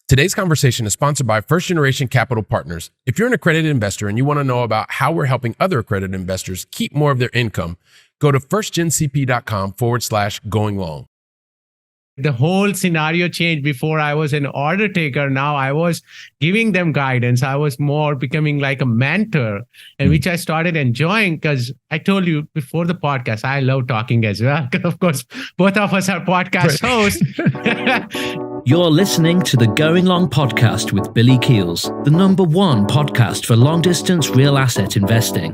Today's conversation is sponsored by First Generation Capital Partners. If you're an accredited investor and you want to know about how we're helping other accredited investors keep more of their income, go to firstgencp.com/going long. The whole scenario changed. Before I was an order taker. Now I was giving them guidance. I was more becoming like a mentor, and which I started enjoying because I told you before the podcast, I love talking as well. Of course, both of us are podcast hosts. You're listening to the Going Long podcast with Billy Keels, the #1 podcast for long-distance real asset investing.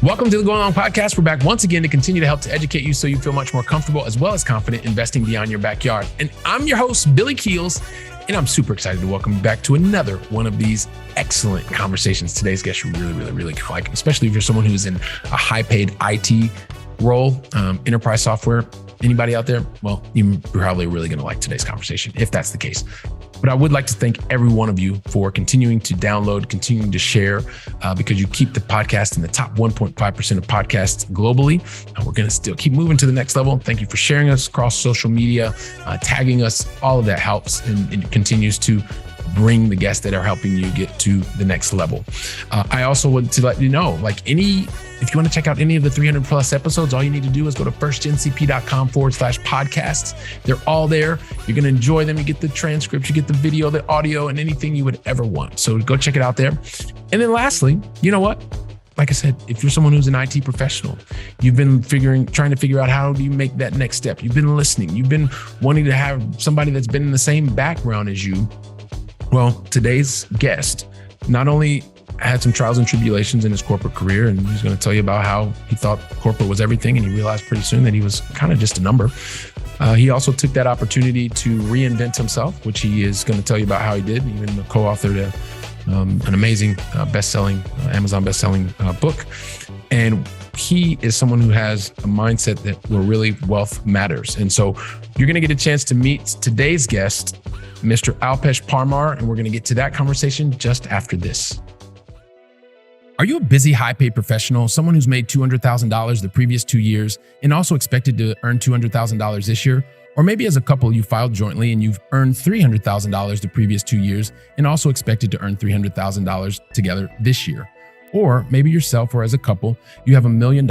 Welcome to the Going Long podcast. We're back once again to continue to help to educate you so you feel much more comfortable as well as confident investing beyond your backyard. And I'm your host, Billy Keels, and I'm super excited to welcome you back to another one of these excellent conversations. Today's guest you really like, especially if you're someone who's in a high-paid IT role, enterprise software. Anybody out there? Well, you're probably really going to like today's conversation if that's the case. But I would like to thank every one of you for continuing to download, continuing to share, because you keep the podcast in the top 1.5% of podcasts globally. We're going to still keep moving to the next level. Thank you for sharing us across social media, tagging us. All of that helps and it continues to bring the guests that are helping you get to the next level. I also want to let you know, if you want to check out any of the 300 plus episodes, all you need to do is go to firstgencp.com/podcasts. They're all there. You're going to enjoy them. You get the transcripts, you get the video, the audio, and anything you would ever want. So go check it out there. And then lastly, you know what? Like I said, if you're someone who's an IT professional, you've been trying to figure out how do you make that next step. You've been listening. You've been wanting to have somebody that's been in the same background as you. Well, today's guest not only had some trials and tribulations in his corporate career, and he's going to tell you about how he thought corporate was everything, and he realized pretty soon that he was kind of just a number. He also took that opportunity to reinvent himself, which he is going to tell you about how he did. He even co-authored an amazing Amazon best-selling book. And he is someone who has a mindset where really wealth matters. And so you're going to get a chance to meet today's guest, Mr. Alpesh Parmar, and we're going to get to that conversation just after this. Are you a busy, high-paid professional, someone who's made $200,000 the previous 2 years and also expected to earn $200,000 this year? Or maybe as a couple, you filed jointly and you've earned $300,000 the previous 2 years and also expected to earn $300,000 together this year. Or maybe yourself or as a couple, you have $1 million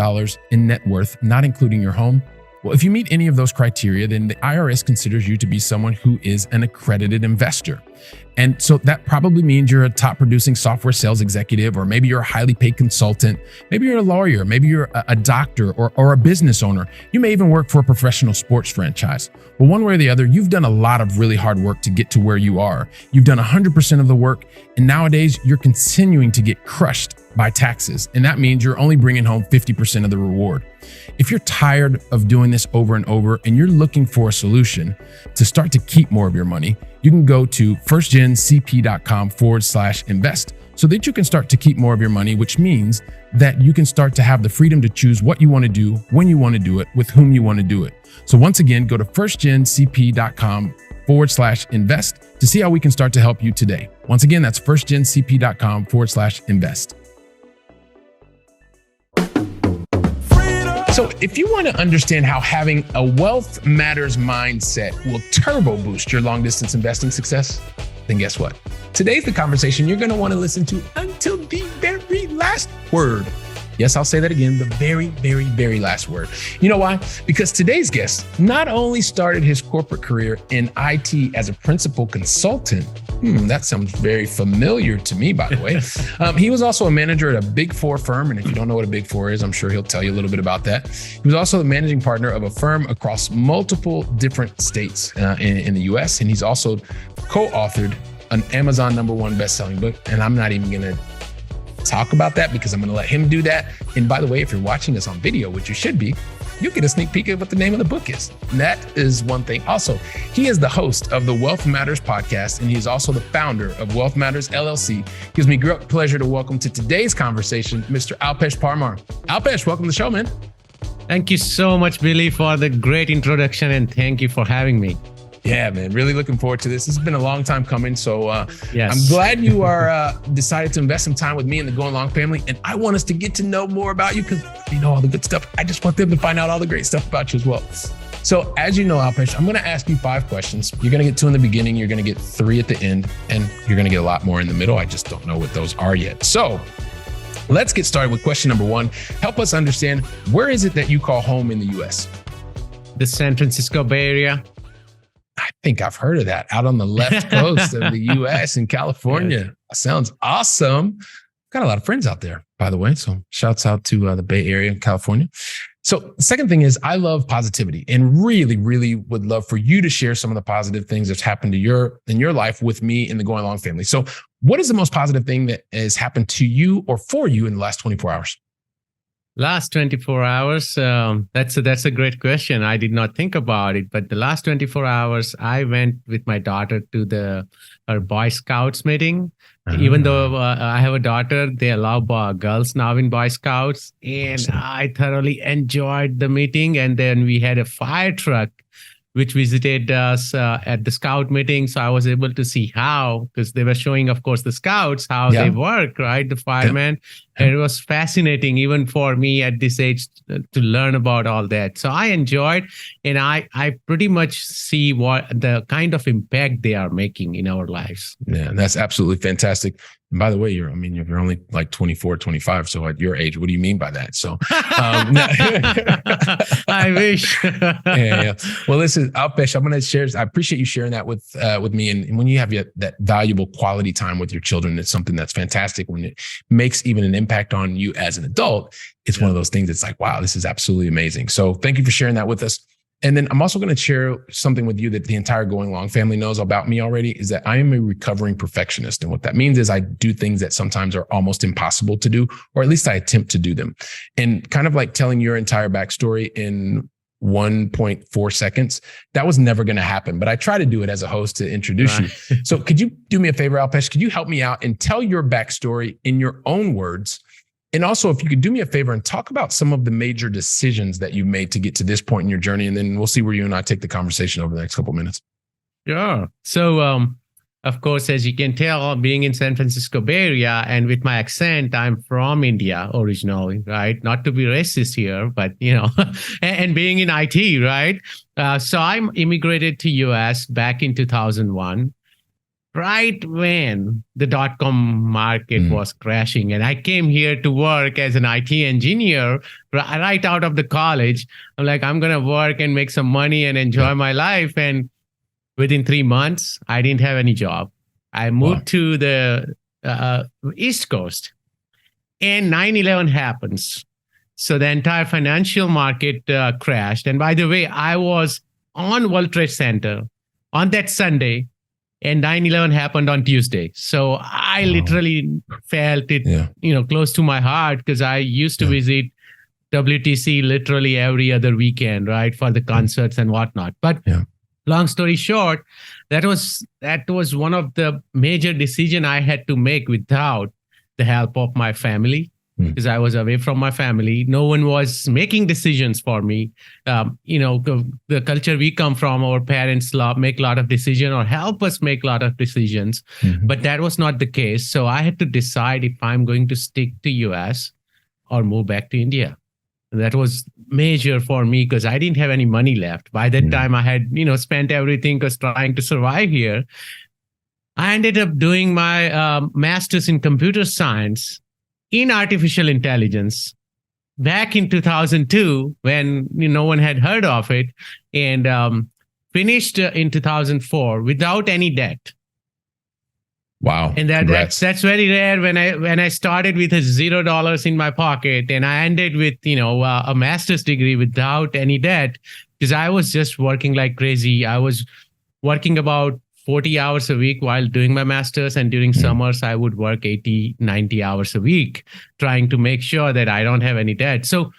in net worth, not including your home. Well, if you meet any of those criteria, then the IRS considers you to be someone who is an accredited investor. And so that probably means you're a top producing software sales executive, or maybe you're a highly paid consultant. Maybe you're a lawyer. Maybe you're a doctor or a business owner. You may even work for a professional sports franchise. Well, one way or the other, you've done a lot of really hard work to get to where you are. You've done 100% of the work. And nowadays you're continuing to get crushed by taxes. And that means you're only bringing home 50% of the reward. If you're tired of doing this over and over and you're looking for a solution to start to keep more of your money, you can go to firstgencp.com/invest so that you can start to keep more of your money, which means that you can start to have the freedom to choose what you want to do, when you want to do it, with whom you want to do it. So once again, go to firstgencp.com/invest to see how we can start to help you today. Once again, that's firstgencp.com/invest. So if you want to understand how having a wealth matters mindset will turbo boost your long distance investing success, then guess what? Today's the conversation you're going to want to listen to until the very last word. Yes, I'll say that again, the very, very, very last word. You know why? Because today's guest not only started his corporate career in IT as a principal consultant. That sounds very familiar to me, by the way. He was also a manager at a Big Four firm. And if you don't know what a Big Four is, I'm sure he'll tell you a little bit about that. He was also the managing partner of a firm across multiple different states in the US. And he's also co-authored an Amazon #1 best-selling book. And I'm not even going to talk about that because I'm going to let him do that. And by the way, if you're watching this on video, which you should be, you'll get a sneak peek at what the name of the book is. And that is one thing. Also, he is the host of the Wealth Matters podcast, and he's also the founder of Wealth Matters LLC. It gives me great pleasure to welcome to today's conversation, Mr. Alpesh Parmar. Alpesh, welcome to the show, man. Thank you so much, Billy, for the great introduction, and thank you for having me. Yeah, man, really looking forward to this. This has been a long time coming. So yes. I'm glad you are decided to invest some time with me and the Going Long family. And I want us to get to know more about you because you know all the good stuff. I just want them to find out all the great stuff about you as well. So as you know, Alpesh, I'm going to ask you 5 questions. You're going to get 2 in the beginning. You're going to get 3 at the end, and you're going to get a lot more in the middle. I just don't know what those are yet. So let's get started with question number 1. Help us understand, where is it that you call home in the U.S.? The San Francisco Bay Area. I think I've heard of that, out on the left coast of the U.S. in California. Yes. Sounds awesome. Got a lot of friends out there, by the way. So shouts out to the Bay Area in California. So the second thing is, I love positivity and really, really would love for you to share some of the positive things that's happened in your life with me in the Going Long family. So what is the most positive thing that has happened to you or for you in the last 24 hours? Last 24 hours, that's a great question. I did not think about it, but the last 24 hours, I went with my daughter to her Boy Scouts meeting. Even though I have a daughter, they allow girls now in Boy Scouts, and I thoroughly enjoyed the meeting. And then we had a fire truck which visited us at the scout meeting. So I was able to see how, because they were showing, of course, the scouts, how they work, right? The firemen. And it was fascinating, even for me at this age, to learn about all that. So I enjoyed, and I pretty much see what the kind of impact they are making in our lives. Yeah, that's absolutely fantastic. And by the way, you're only like 24, 25. So at your age, what do you mean by that? So I wish. Yeah. Well, listen, Alpesh, I'm going to share. I appreciate you sharing that with me. And when you have that valuable quality time with your children, it's something that's fantastic. When it makes even an impact on you as an adult, it's one of those things that's like, wow, this is absolutely amazing. So thank you for sharing that with us. And then I'm also going to share something with you that the entire Going Long family knows about me already, is that I am a recovering perfectionist. And what that means is I do things that sometimes are almost impossible to do, or at least I attempt to do them. And kind of like telling your entire backstory in 1.4 seconds, that was never going to happen. But I try to do it as a host to introduce you. So could you do me a favor, Alpesh? Could you help me out and tell your backstory in your own words? And also, if you could do me a favor and talk about some of the major decisions that you've made to get to this point in your journey, and then we'll see where you and I take the conversation over the next couple of minutes. Sure. So, of course, as you can tell, being in San Francisco Bay Area and with my accent, I'm from India originally, right? Not to be racist here, but, and being in IT, right? So I immigrated to US back in 2001. Right when the dot-com market was crashing. And I came here to work as an IT engineer right out of the college. I'm like, I'm going to work and make some money and enjoy my life. And within 3 months, I didn't have any job. I moved to the East Coast, and 9/11 happens. So the entire financial market crashed. And by the way, I was on World Trade Center on that Sunday, and 9/11 happened on Tuesday. So I literally felt it, close to my heart, because I used to visit WTC literally every other weekend, right, for the concerts and whatnot. But long story short, that was one of the major decisions I had to make without the help of my family, because I was away from my family. No one was making decisions for me. The culture we come from, our parents make a lot of decisions or help us make a lot of decisions, but that was not the case. So I had to decide if I'm going to stick to US or move back to India. And that was major for me, because I didn't have any money left. By that time, I had, spent everything because trying to survive here. I ended up doing my master's in computer science in artificial intelligence back in 2002, when no one had heard of it, and finished in 2004 without any debt. Wow! And that's very rare. When I started with $0 in my pocket, and I ended with a master's degree without any debt, because I was just working like crazy. I was working about 40 hours a week while doing my master's, and during summers, I would work 80, 90 hours a week, trying to make sure that I don't have any debt. So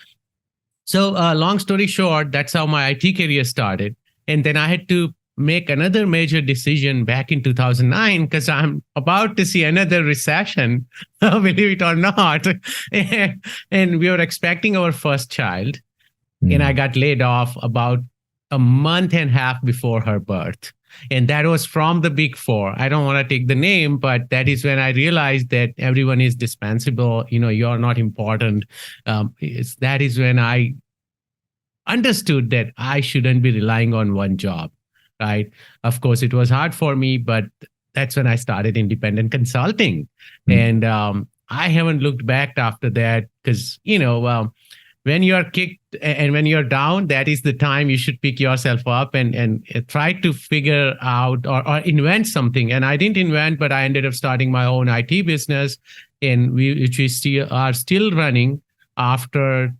long story short, that's how my IT career started. And then I had to make another major decision back in 2009, because I'm about to see another recession, believe it or not. And we were expecting our first child, and I got laid off about a month and a half before her birth. And that was from the Big Four. I don't want to take the name, but that is when I realized that everyone is dispensable. You're not important. That is when I understood that I shouldn't be relying on one job, right? Of course, it was hard for me, but that's when I started independent consulting. And I haven't looked back after that because, when you're kicked and when you're down, that is the time you should pick yourself up and try to figure out or invent something. And I didn't invent, but I ended up starting my own IT business, which we are still running after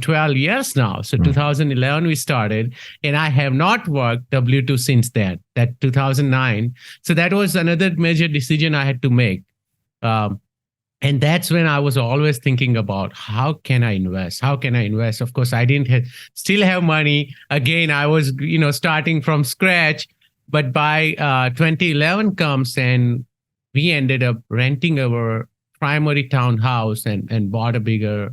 12 years now. So 2011 we started, and I have not worked W-2 since then, that 2009. So that was another major decision I had to make. And that's when I was always thinking about how can I invest? How can I invest? Of course, I didn't still have money. Again, I was, starting from scratch. But by 2011 comes, and we ended up renting our primary townhouse and bought a bigger,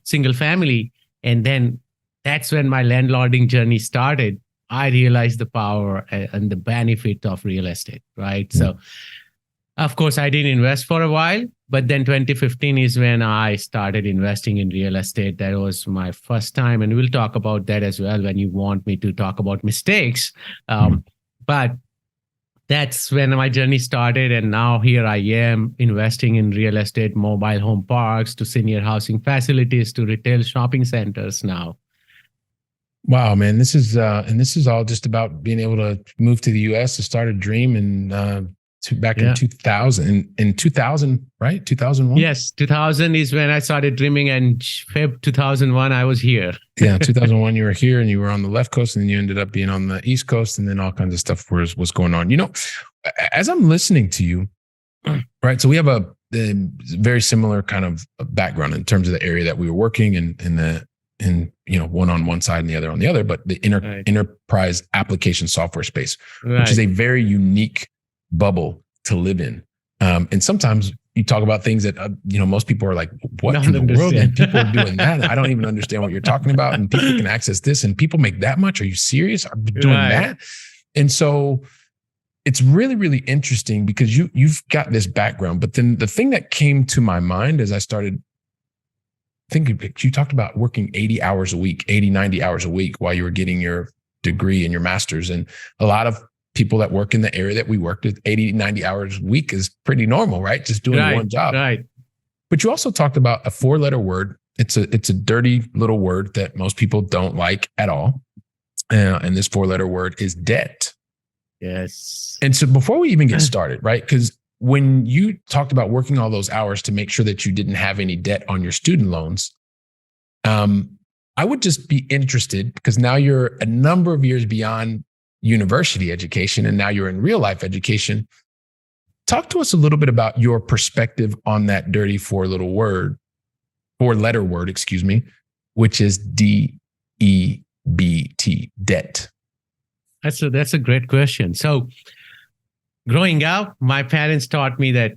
single family. And then that's when my landlording journey started. I realized the power and the benefit of real estate, right? So, of course, I didn't invest for a while, but then 2015 is when I started investing in real estate. That was my first time. And we'll talk about that as well when you want me to talk about mistakes. But that's when my journey started. And now here I am investing in real estate, mobile home parks, to senior housing facilities, to retail shopping centers now. Wow, man. This is all just about being able to move to the US to start a dream and back in 2000, right? 2001? Yes, 2000 is when I started dreaming, and Feb 2001, I was here. 2001, you were here and you were on the left coast, and then you ended up being on the East Coast, and then all kinds of stuff was going on. As I'm listening to you, right? So we have a very similar kind of background in terms of the area that we were working in one on one side and the other on the other, but the enterprise application software space, which is a very unique bubble to live in. And sometimes you talk about things that, most people are like, what in the world? And people are doing that. I don't even understand what you're talking about. And people can access this and people make that much. Are you serious? I'm doing that. And so it's really, really interesting because you've got this background. But then the thing that came to my mind as I started thinking, you talked about working 80 hours a week, 80, 90 hours a week while you were getting your degree and your master's. And a lot of people that work in the area that we worked at, 80, 90 hours a week is pretty normal, right? Just doing one job. Right. But you also talked about a 4-letter word. It's a dirty little word that most people don't like at all. And this 4-letter word is debt. Yes. And so before we even get started, right? Because when you talked about working all those hours to make sure that you didn't have any debt on your student loans, I would just be interested, because now you're a number of years beyond university education and now you're in real life education. Talk to us a little bit about your perspective on that dirty 4-letter word, which is DEBT, debt. That's a great question. So growing up, my parents taught me that,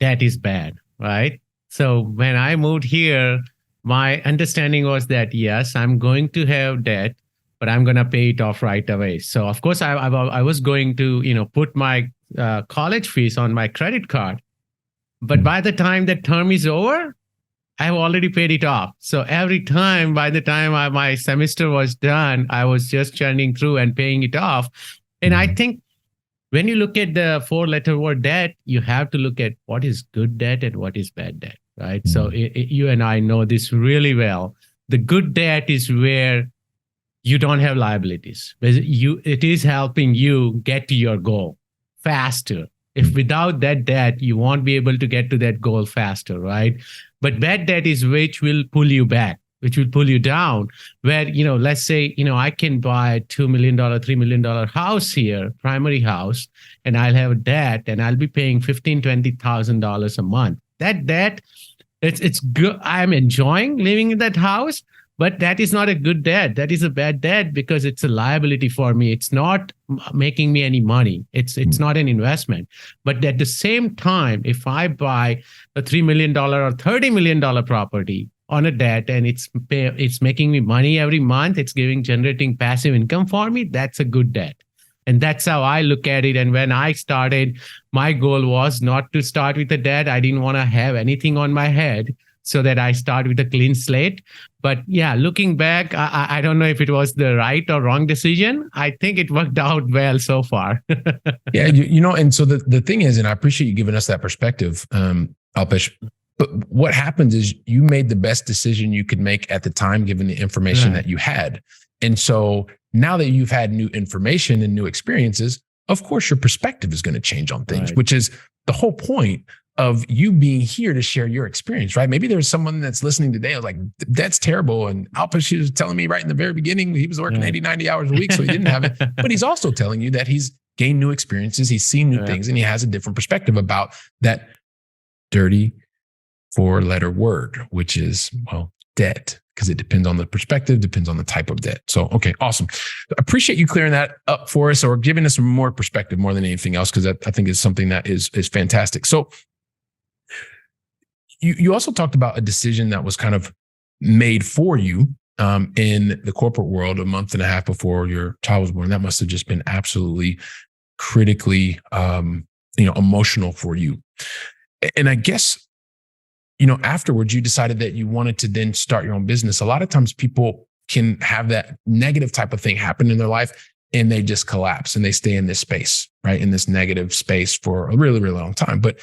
debt is bad, right? So when I moved here, my understanding was that, yes, I'm going to have debt, but I'm going to pay it off right away. So of course, I was going to, put my college fees on my credit card. But by the time that term is over, I have already paid it off. So every time, by the time my semester was done, I was just churning through and paying it off. And I think when you look at the 4-letter word debt, you have to look at what is good debt and what is bad debt, right? So you and I know this really well. The good debt is where you don't have liabilities. It is helping you get to your goal faster. If without that debt, you won't be able to get to that goal faster, right? But bad debt is which will pull you back, which will pull you down. Where, let's say, I can buy a $2 million, $3 million house here, primary house, and I'll have a debt and I'll be paying $15,000, $20,000 a month. That debt, it's good. I'm enjoying living in that house. But that is not a good debt. That is a bad debt because it's a liability for me. It's not making me any money. It's not an investment. But at the same time, if I buy a $3 million or $30 million property on a debt and it's making me money every month, it's generating passive income for me, that's a good debt. And that's how I look at it. And when I started, my goal was not to start with a debt. I didn't want to have anything on my head. so that I start with a clean slate. But yeah, looking back, I don't know if it was the right or wrong decision. I think it worked out well so far. Yeah, and so the thing is, and I appreciate you giving us that perspective, Alpesh, but what happens is you made the best decision you could make at the time, given the information that you had. And so now that you've had new information and new experiences, of course, your perspective is going to change on things, which is the whole point of you being here to share your experience, right? Maybe there's someone that's listening today like, that's terrible. And Alpesh was telling me right in the very beginning, he was working 80, 90 hours a week, so he didn't have it. But he's also telling you that he's gained new experiences, he's seen new things, and he has a different perspective about that dirty 4-letter word, which is, well, debt, because it depends on the perspective, depends on the type of debt. So, okay, awesome. I appreciate you clearing that up for us, or giving us some more perspective more than anything else, because I think is something that is fantastic. So you also talked about a decision that was kind of made for you in the corporate world a month and a half before your child was born. That must have just been absolutely critically emotional for you. And I guess, afterwards, you decided that you wanted to then start your own business. A lot of times people can have that negative type of thing happen in their life and they just collapse and they stay in this space, right? In this negative space for a really, really long time. But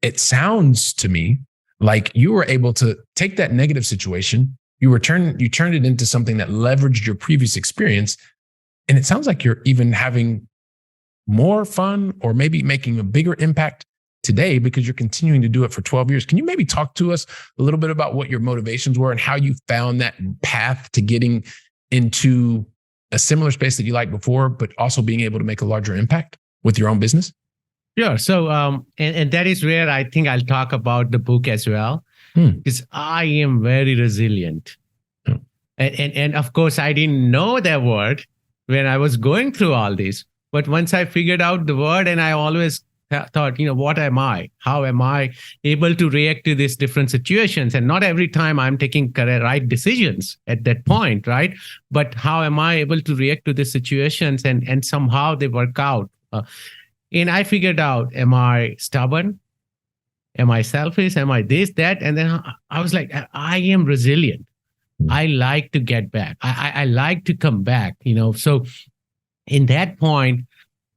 it sounds to me like you were able to take that negative situation, you turned it into something that leveraged your previous experience. And it sounds like you're even having more fun, or maybe making a bigger impact today because you're continuing to do it for 12 years. Can you maybe talk to us a little bit about what your motivations were and how you found that path to getting into a similar space that you liked before, but also being able to make a larger impact with your own business? Sure. So, and that is where I think I'll talk about the book as well, because I am very resilient. And of course, I didn't know that word when I was going through all this. But once I figured out the word, and I always thought, what am I? How am I able to react to these different situations? And not every time I'm taking right decisions at that point, right? But how am I able to react to these situations and somehow they work out? And I figured out, am I stubborn? Am I selfish? Am I this, that? And then I was like, I am resilient. I like to get back. I like to come back, So in that point,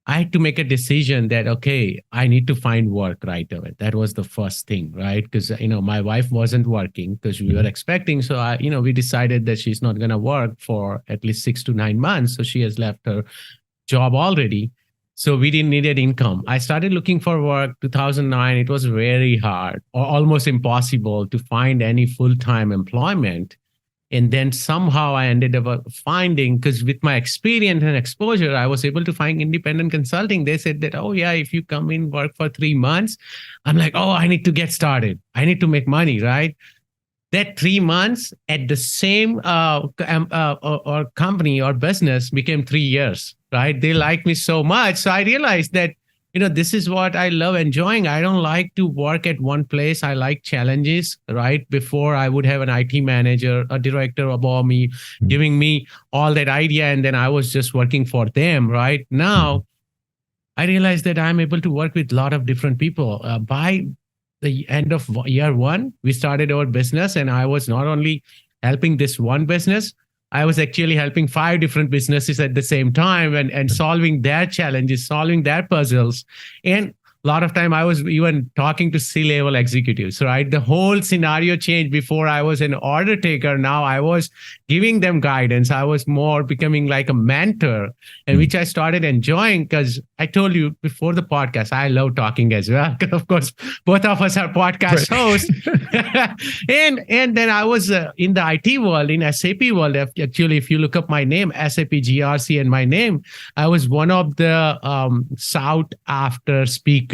I had to make a decision that, okay, I need to find work right away. That was the first thing, right? Because, my wife wasn't working because we were expecting. So, we decided that she's not going to work for at least 6 to 9 months. So she has left her job already. So we didn't need an income. I started looking for work 2009. It was very hard, or almost impossible to find any full-time employment. And then somehow I ended up finding, because with my experience and exposure, I was able to find independent consulting. They said that, oh yeah, if you come in, work for 3 months, I'm like, oh, I need to get started. I need to make money, right? That 3 months at the same or company or business became 3 years, right? They liked me so much. So I realized that, this is what I love enjoying. I don't like to work at one place. I like challenges, right? Before I would have an IT manager, a director above me, giving me all that idea. And then I was just working for them, right? Now, I realized that I'm able to work with a lot of different people. By the end of year 1, we started our business, and I was not only helping this one business, I was actually helping 5 different businesses at the same time and solving their challenges, solving their puzzles. And a lot of time I was even talking to C-level executives, right? The whole scenario changed. Before I was an order taker. Now I was giving them guidance. I was more becoming like a mentor, and which I started enjoying, because I told you before the podcast, I love talking as well. Because of course, both of us are podcast hosts. and then I was in the IT world, in SAP world. Actually, if you look up my name, SAP GRC, and my name, I was one of the sought after speakers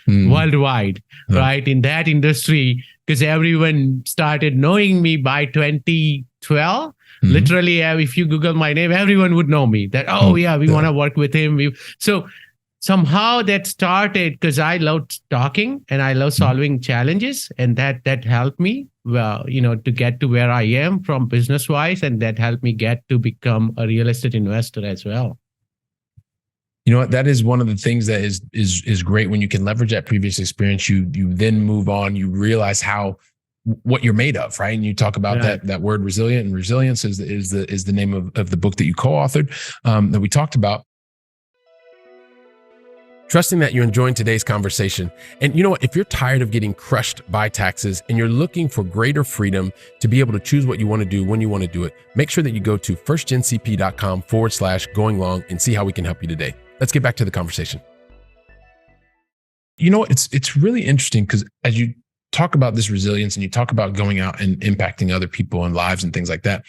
worldwide, right? In that industry, because everyone started knowing me by 2012. Literally, if you Google my name, everyone would know me that, we want to work with him. So somehow that started because I love talking and I love solving challenges. And that helped me, to get to where I am from business wise. And that helped me get to become a real estate investor as well. You know what? That is one of the things that is great when you can leverage that previous experience. You then move on. You realize how what you're made of, right? And you talk about Right. that word resilient, and resilience is the name of the book that you co-authored, that we talked about. Trusting that you're enjoying today's conversation. And you know what? If you're tired of getting crushed by taxes and you're looking for greater freedom to be able to choose what you want to do when you want to do it, make sure that you go to firstgencp.com/going long and see how we can help you today. Let's get back to the conversation. You know, it's really interesting because as you talk about this resilience and you talk about going out and impacting other people and lives and things like that,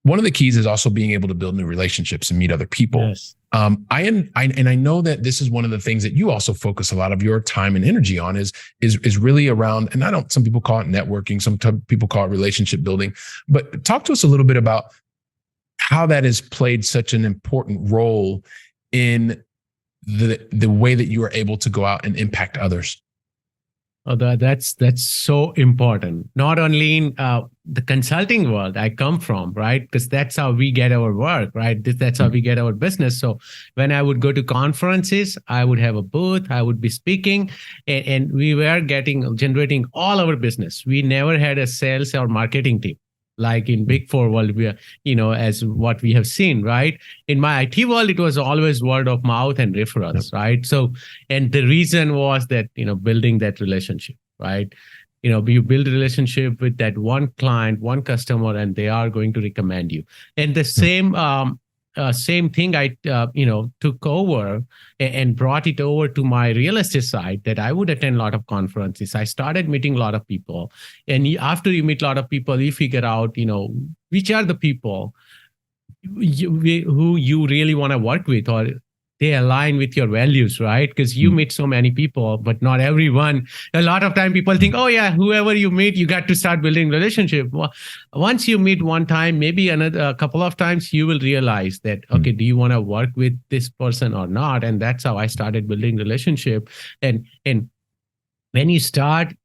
one of the keys is also being able to build new relationships and meet other people. Yes. I know that this is one of the things that you also focus a lot of your time and energy on is really around, and some people call it networking, some people call it relationship building, but talk to us a little bit about how that has played such an important role in the way that you are able to go out and impact others. Oh, that's so important. Not only in the consulting world I come from, right? Because that's how we get our work, right? That's how we get our business. So when I would go to conferences, I would have a booth, I would be speaking, and we were generating all our business. We never had a sales or marketing team. Like in Big Four world, we are, as what we have seen, right? In my IT world, it was always word of mouth and referrals, right? So, and the reason was that, building that relationship, right? You build a relationship with that one client, one customer, and they are going to recommend you. And the same thing I, took over and brought it over to my real estate side, that I would attend a lot of conferences. I started meeting a lot of people. And after you meet a lot of people, you figure out, which are the people who you really want to work with, or they align with your values, right? Because you meet so many people, but not everyone. A lot of time people think, oh yeah, whoever you meet, you got to start building relationship. Well, once you meet one time, maybe a couple of times, you will realize that, okay, do you want to work with this person or not? And that's how I started building relationship. And when you have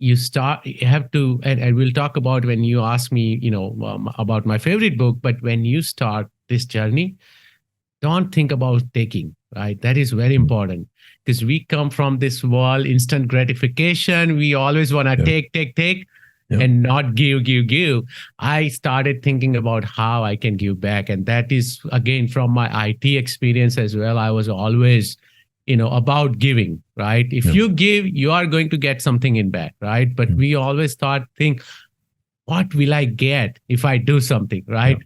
to, and we'll talk about when you ask me, about my favorite book, but when you start this journey, don't think about taking, right? That is very important, because we come from this world, instant gratification. We always want to take, and not give. I started thinking about how I can give back. And that is, again, from my IT experience as well. I was always, about giving, right? If you give, you are going to get something in back, right? But we always think, what will I get if I do something, right?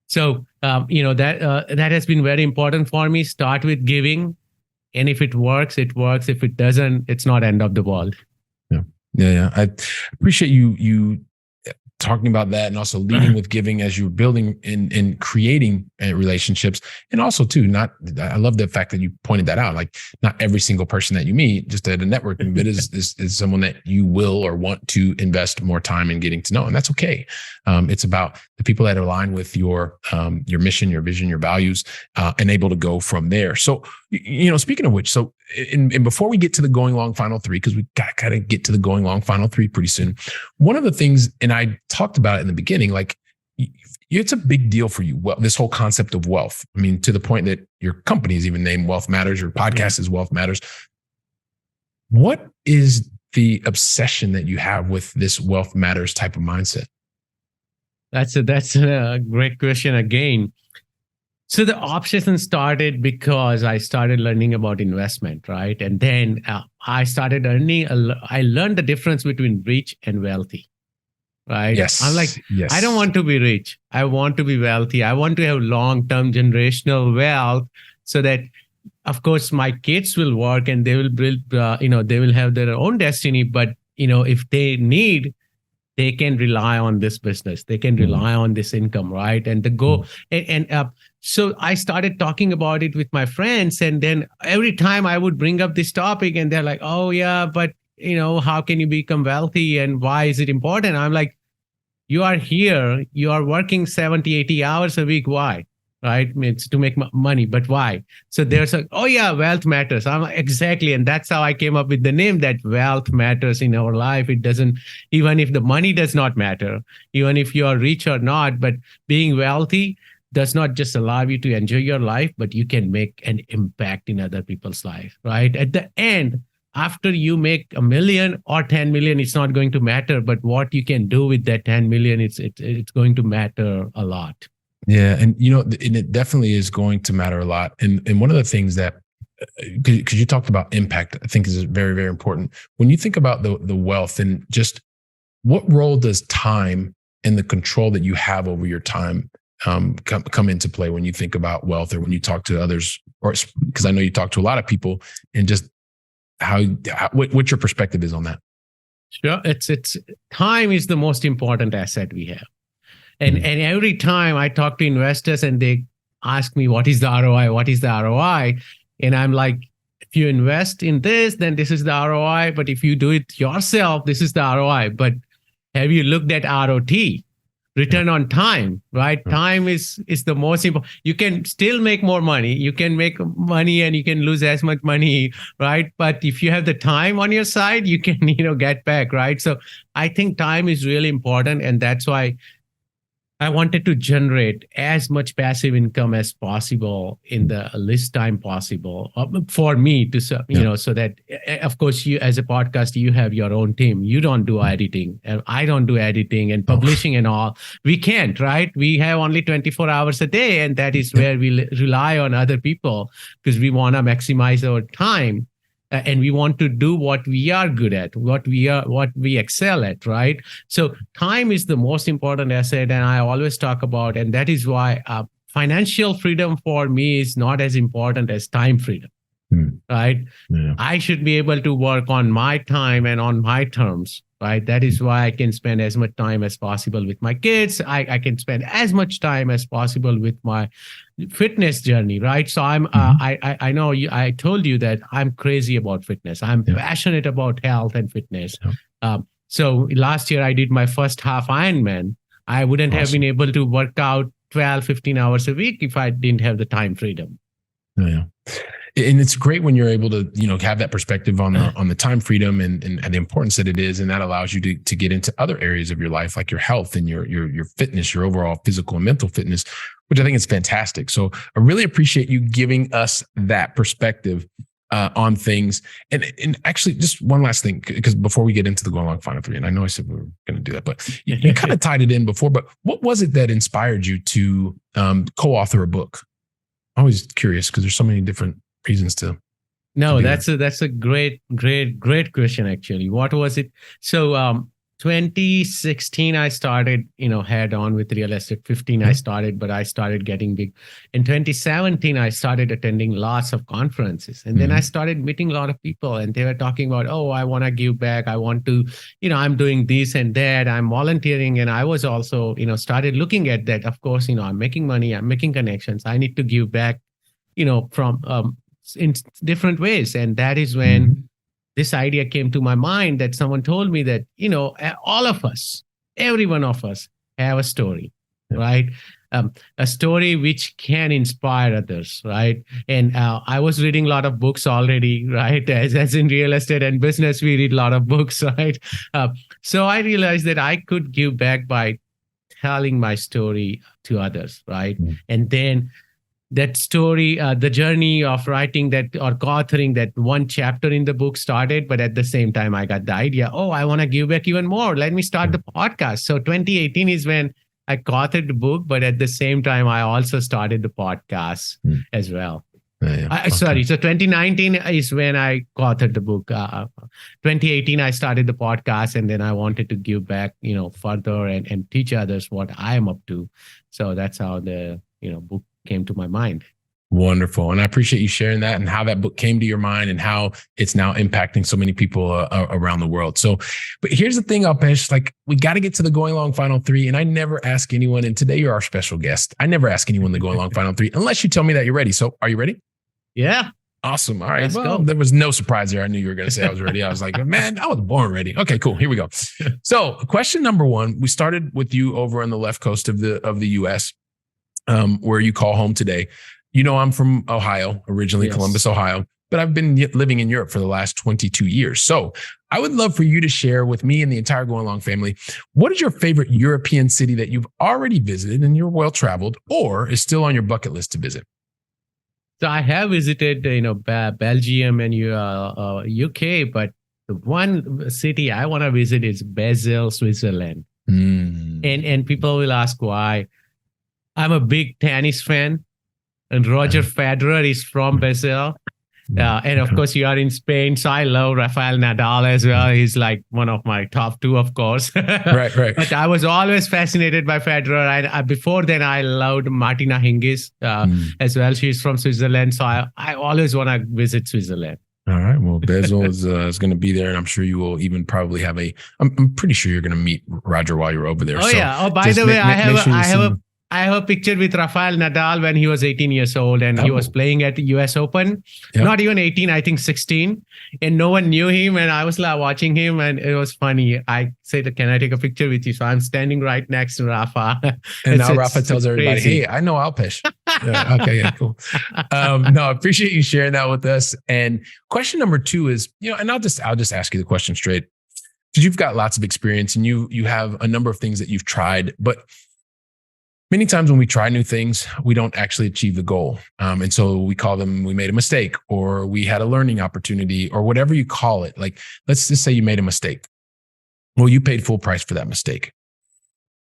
So, that has been very important for me. Start with giving. And if it works, it works. If it doesn't, it's not end of the world. Yeah. I appreciate you talking about that, and also leading with giving as you're building and creating relationships. And also too, I love the fact that you pointed that out. Like, not every single person that you meet just at a networking event is someone that you will or want to invest more time in getting to know. And that's okay. It's about the people that align with your mission, your vision, your values, and able to go from there. So, speaking of which, and before we get to the going long final three, because we got to get to the going long final three pretty soon. One of the things, and I talked about it in the beginning, like, it's a big deal for you. Well, this whole concept of wealth. I mean, to the point that your company is even named Wealth Matters. Your podcast is Wealth Matters. What is the obsession that you have with this Wealth Matters type of mindset? That's a great question again. So the obsession started because I started learning about investment, right? And then I started I learned the difference between rich and wealthy, right? Yes. I'm like, I don't want to be rich. I want to be wealthy. I want to have long-term generational wealth, so that, of course, my kids will work and they will build, they will have their own destiny. But, if they need, they can rely on this business. They can rely on this income, right? And so I started talking about it with my friends. And then every time I would bring up this topic, and they're like, oh yeah, but how can you become wealthy, and why is it important? I'm like, you are here, you are working 70, 80 hours a week. Why? Right? It's to make money, but why? So there's oh yeah, wealth matters. I'm like, exactly. And that's how I came up with the name, that wealth matters in our life. It doesn't, even if the money does not matter, even if you are rich or not, but being wealthy does not just allow you to enjoy your life, but you can make an impact in other people's life, right? At the end, after you make 1 million or 10 million, it's not going to matter. But what you can do with that 10 million, it's going to matter a lot. Yeah. And, and it definitely is going to matter a lot. And one of the things that, because you talked about impact, I think is very, very important. When you think about the wealth and just what role does time and the control that you have over your time come into play when you think about wealth, or when you talk to others, or because I know you talk to a lot of people, and just what your perspective is on that? Sure. It's time is the most important asset we have. And every time I talk to investors and they ask me, what is the ROI? What is the ROI? And I'm like, if you invest in this, then this is the ROI. But if you do it yourself, this is the ROI. But have you looked at ROT, return on time, right? Time is the most important. You can still make more money. You can make money and you can lose as much money, right? But if you have the time on your side, you can, get back, right? So I think time is really important. And that's why I wanted to generate as much passive income as possible in the least time possible for me to, so that, of course, you as a podcast, you have your own team. You don't do editing, and I don't do editing and publishing and all. We can't, right? We have only 24 hours a day, and that is where we rely on other people because we want to maximize our time. And we want to do what we are good at, what we excel at, right? So time is the most important asset, and I always talk about, and that is why financial freedom for me is not as important as time freedom, right? Yeah. I should be able to work on my time and on my terms, right? That is why I can spend as much time as possible with my kids. I can spend as much time as possible with my fitness journey, right? So I know I told you that I'm crazy about fitness. I'm passionate about health and fitness. So last year I did my first half Ironman. I wouldn't have been able to work out 12, 15 hours a week if I didn't have the time freedom. Yeah. And it's great when you're able to, have that perspective on the time freedom and the importance that it is. And that allows you to get into other areas of your life, like your health and your fitness, your overall physical and mental fitness, which I think is fantastic. So I really appreciate you giving us that perspective on things. And actually, just one last thing, because before we get into the Going Long Final 3, and I know I said we were going to do that, but you kind of tied it in before, but what was it that inspired you to co-author a book? I'm always curious because there's so many different reasons to. No, that's a great question, actually. What was it? So 2016, I started, head on with real estate. 15, I started, but I started getting big. In 2017, I started attending lots of conferences. And then I started meeting a lot of people, and they were talking about, oh, I want to give back. I want to, I'm doing this and that. I'm volunteering. And I was also, started looking at that. Of course, I'm making money. I'm making connections. I need to give back, from in different ways. And that is when this idea came to my mind, that someone told me that, all of us, every one of us have a story, right? A story which can inspire others, right? And I was reading a lot of books already, right? As in real estate and business, we read a lot of books, right? So I realized that I could give back by telling my story to others, right? And then that story, the journey of writing that or co-authoring that one chapter in the book started. But at the same time, I got the idea, I want to give back even more. Let me start the podcast. So 2018 is when I co-authored the book. But at the same time, I also started the podcast as well. Sorry. So 2019 is when I co-authored the book. 2018, I started the podcast, and then I wanted to give back, further and teach others what I am up to. So that's how the, book came to my mind. Wonderful. And I appreciate you sharing that and how that book came to your mind and how it's now impacting so many people around the world. So, but here's the thing, Alpesh, we got to get to the Going Long Final 3. And I never ask anyone, and today you're our special guest, I never ask anyone the Going Long Final 3 unless you tell me that you're ready. So are you ready? Yeah. Awesome. All right. Well, there was no surprise there. I knew you were going to say I was ready. I was like, man, I was born ready. Okay, cool. Here we go. So question number one, we started with you over on the left coast of the US. Where you call home today. I'm from Ohio, originally Columbus, Ohio, but I've been living in Europe for the last 22 years. So I would love for you to share with me and the entire Going Long family, what is your favorite European city that you've already visited and you're well-traveled or is still on your bucket list to visit? So I have visited, Belgium and UK, but the one city I want to visit is Basel, Switzerland. And people will ask why. I'm a big tennis fan, and Roger Federer is from Basel. And of course, you are in Spain, so I love Rafael Nadal as well. He's like one of my top two, of course. Right. But I was always fascinated by Federer. Before then, I loved Martina Hingis as well. She's from Switzerland, so I always want to visit Switzerland. All right. Well, Basel is going to be there, and I'm sure you will even probably have I'm pretty sure you're going to meet Roger while you're over there. Oh, yeah. Oh, by the way, I have a picture with Rafael Nadal when he was 18 years old and he was playing at the US Open. Yep. Not even 18, I think 16. And no one knew him. And I was like watching him and it was funny. I said, can I take a picture with you? So I'm standing right next to Rafa. And now Rafa tells everybody, hey, I know Alpesh. Yeah, okay, yeah, cool. No, I appreciate you sharing that with us. And question number 2 is, and I'll just ask you the question straight, because you've got lots of experience and you have a number of things that you've tried, but many times when we try new things, we don't actually achieve the goal. And so we call them, we made a mistake, or we had a learning opportunity, or whatever you call it. Like, let's just say you made a mistake. Well, you paid full price for that mistake.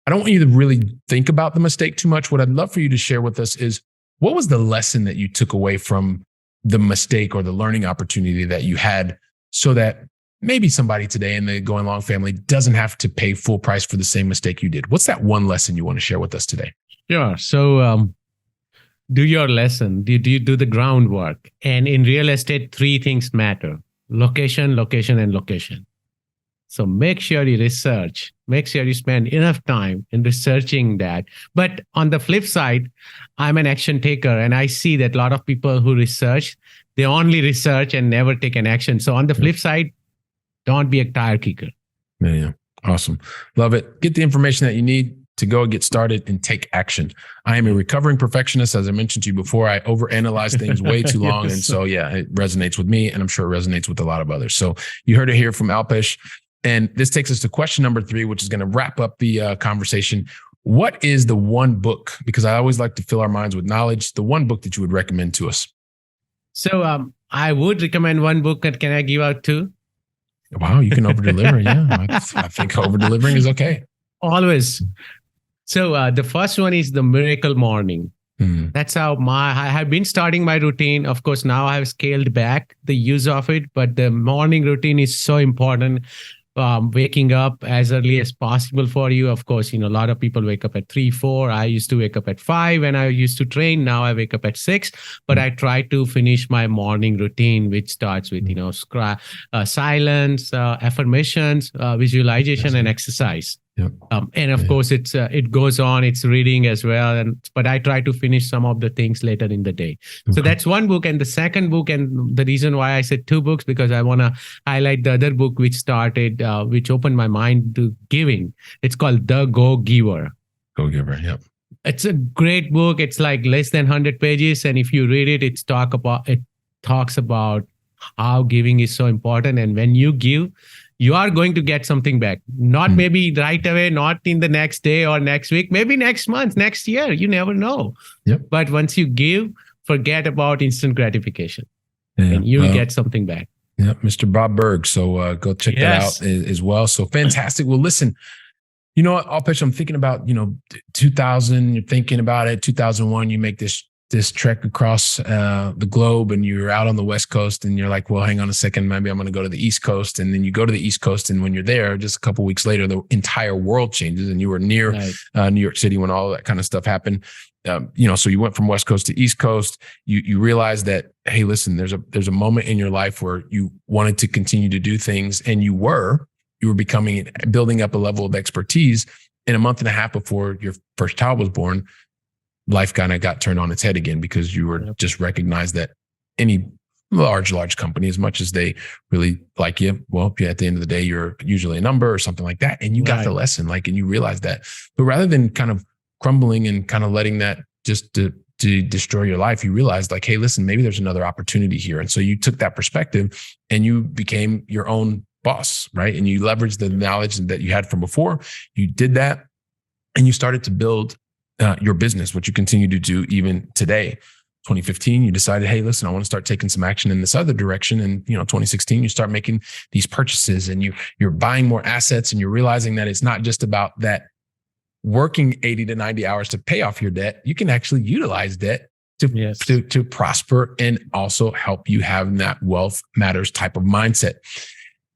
I don't want you to really think about the mistake too much. What I'd love for you to share with us is, what was the lesson that you took away from the mistake or the learning opportunity that you had, so that maybe somebody today in the Going Long family doesn't have to pay full price for the same mistake you did? What's that one lesson you want to share with us today? Sure. So do your lesson. Do you do the groundwork? And in real estate, 3 things matter: location, location, and location. So make sure you research. Make sure you spend enough time in researching that. But on the flip side, I'm an action taker, and I see that a lot of people who research, they only research and never take an action. So on the flip side, don't be a tire kicker. Yeah. Awesome. Love it. Get the information that you need to go get started and take action. I am a recovering perfectionist. As I mentioned to you before, I overanalyze things way too long. Yes. And so, it resonates with me, and I'm sure it resonates with a lot of others. So you heard it here from Alpesh. And this takes us to question number 3, which is going to wrap up the conversation. What is the one book? Because I always like to fill our minds with knowledge. The one book that you would recommend to us. So I would recommend one book. That can I give out 2? Wow, you can over-deliver. Yeah, I think over-delivering is okay. Always. So the first one is The Miracle Morning. That's how I have been starting my routine. Of course, now I have scaled back the use of it, but the morning routine is so important. Waking up as early as possible for you. Of course, a lot of people wake up at 3, 4. I used to wake up at 5 when I used to train. Now I wake up at 6, but I try to finish my morning routine, which starts with, silence, affirmations, visualization, and exercise. Yep. And of course, it goes on. It's reading as well, but I try to finish some of the things later in the day. Okay. So that's one book. And the second book, and the reason why I said 2 books, because I want to highlight the other book which opened my mind to giving. It's called The Go Giver. Go Giver. Yep. It's a great book. It's like less than 100 pages, and if you read it, it talks about how giving is so important. And when you give, you are going to get something back. Not maybe right away, not in the next day or next week, maybe next month, next year. You never know. Yep. But once you give, forget about instant gratification, and you will get something back. Yeah, Mr. Bob Berg. So go check that out as well. So fantastic. Well, listen, you know what, Alpesh, I'm thinking about, 2000, you're thinking about it, 2001, you make this trek across the globe, and you're out on the West Coast, and you're like, well, hang on a second, maybe I'm going to go to the East Coast. And then you go to the East Coast, and when you're there, just a couple of weeks later, the entire world changes, and you were near New York City when all that kind of stuff happened. So you went from West Coast to East Coast. You realized that, hey, listen, there's a moment in your life where you wanted to continue to do things, and you were building up a level of expertise. In a month and a half before your first child was born, life kind of got turned on its head again, because you were just recognized that any large company, as much as they really like you, well, at the end of the day, you're usually a number or something like that. And you got the lesson, and you realized that. But rather than kind of crumbling and kind of letting that just to destroy your life, you realized, hey, listen, maybe there's another opportunity here. And so you took that perspective and you became your own boss, right? And you leveraged the knowledge that you had from before. You did that, and you started to build your business, which you continue to do even today. 2015, you decided, hey, listen, I want to start taking some action in this other direction. And 2016, you start making these purchases and you're buying more assets and you're realizing that it's not just about that working 80 to 90 hours to pay off your debt. You can actually utilize debt to prosper and also help you have that wealth matters type of mindset.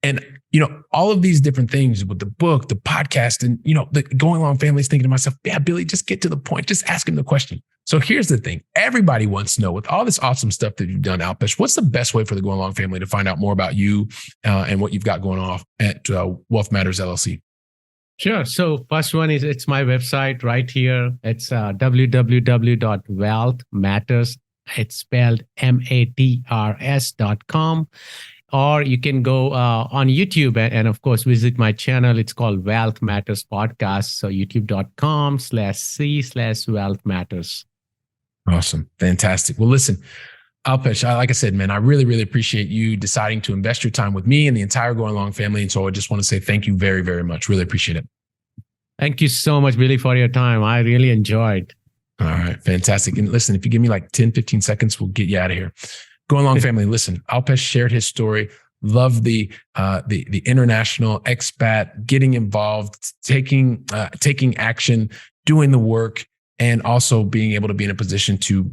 And all of these different things with the book, the podcast, and the Going Long family is thinking to myself, yeah, Billy, just get to the point. Just ask him the question. So here's the thing. Everybody wants to know, with all this awesome stuff that you've done, Alpesh, what's the best way for the Going Long family to find out more about you and what you've got going on at Wealth Matters LLC? Sure. So first one is, it's my website right here. It's www.wealthmatters. It's spelled MATRS.com. Or you can go on YouTube and of course, visit my channel. It's called Wealth Matters Podcast. So youtube.com/C/Wealth Matters. Awesome. Fantastic. Well, listen, Alpesh, like I said, man, I really, really appreciate you deciding to invest your time with me and the entire Going Long family. And so I just want to say thank you very, very much. Really appreciate it. Thank you so much, Billy, for your time. I really enjoyed. All right. Fantastic. And listen, if you give me like 10, 15 seconds, we'll get you out of here. Going Long family, listen, Alpesh shared his story. Love the international expat, getting involved, taking action, doing the work, and also being able to be in a position to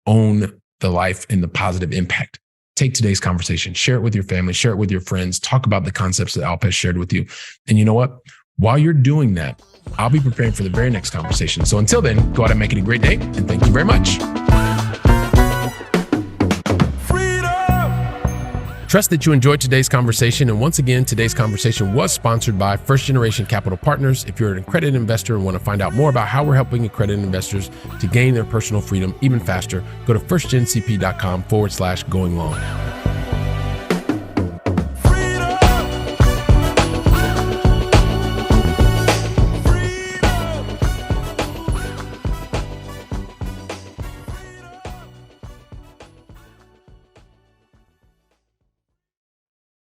own the life and the positive impact. Take today's conversation, share it with your family, share it with your friends, talk about the concepts that Alpesh shared with you. And you know what? While you're doing that, I'll be preparing for the very next conversation. So until then, go out and make it a great day. And thank you very much. Trust that you enjoyed today's conversation. And once again, today's conversation was sponsored by First Generation Capital Partners. If you're an accredited investor and want to find out more about how we're helping accredited investors to gain their personal freedom even faster, go to firstgencp.com/going long.